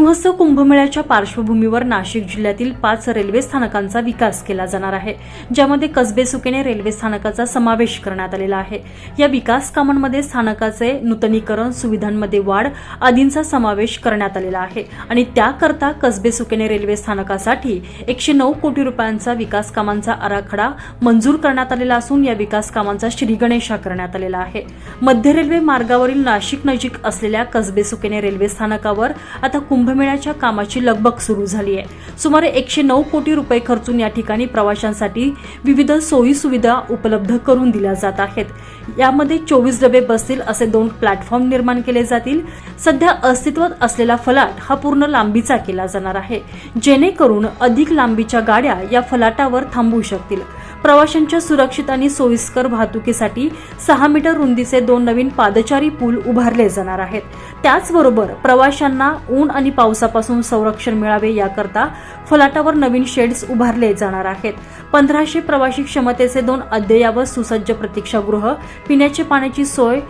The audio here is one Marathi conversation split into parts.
सिंहस्थ कुंभमेळ्याच्या पार्श्वभूमीवर नाशिक जिल्ह्यातील 5 रेल्वे स्थानकांचा विकास केला जाणार आहे, ज्यामध्ये कसबे सुकेने रेल्वे स्थानकाचा समावेश करण्यात आलेला आहे। या विकास कामांमध्ये स्थानकाचे नूतनीकरण, सुविधांमध्ये वाढ आदींचा समावेश करण्यात आलेला आहे आणि त्याकरता कसबे सुकेने रेल्वे स्थानकासाठी 109 कोटी रुपयांचा विकास कामांचा आराखडा मंजूर करण्यात आलेला असून या विकास कामांचा श्रीगणेशा करण्यात आलेला आहे। मध्य रेल्वे मार्गावरील नाशिक नजीक असलेल्या कसबे सुकेने रेल्वे स्थानकावर आता कुंभमेळ्याच्या कामाची लगबग सुरू झाली आहे। सुमारे 109 कोटी रुपये खर्चून या ठिकाणी प्रवाशांसाठी विविध सोयी सुविधा उपलब्ध करून दिल्या जात आहेत। यामध्ये 24 डबे बसतील असे 2 प्लॅटफॉर्म निर्माण केले जातील। सध्या अस्तित्वात असलेला फलाट हा पूर्ण लांबीचा केला जाणार आहे, जेणेकरून अधिक लांबीच्या गाड्या या फलाटावर थांबू शकतील। प्रवाशांच्या सुरक्षित आणि सोयीस्कर वाहतुकीसाठी 6 मीटर रुंदीचे 2 नवीन पादचारी पूल उभारले जाणार आहेत। त्याचबरोबर प्रवाशांना ऊन आणि पावसापासून संरक्षण मिळावे याकरता फलाटावर नवीन शेड्स उभारले जाणार आहेत। 1500 प्रवासी क्षमतेचे 2 अद्ययावत सुसज्ज प्रतीक्षागृह, पिण्याच्या पाण्याची सोय,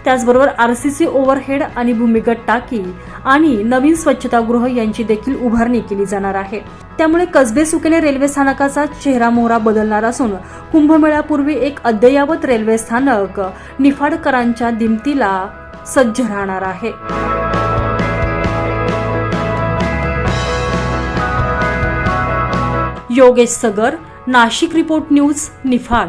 त्याचबरोबर आरसीसी ओव्हरहेड आणि भूमिगत टाकी आणि नवीन स्वच्छतागृह यांची देखील उभारणी केली जाणार आहे। त्यामुळे कसबे सुकेने रेल्वे स्थानकाचा चेहरामोहरा बदलणार असून कुंभमेळ्यापूर्वी एक अद्ययावत रेल्वे स्थानक निफाडकरांच्या दिमतीला सज्ज राहणार आहे। योगेश सगर, नाशिक रिपोर्ट न्यूज, निफाड।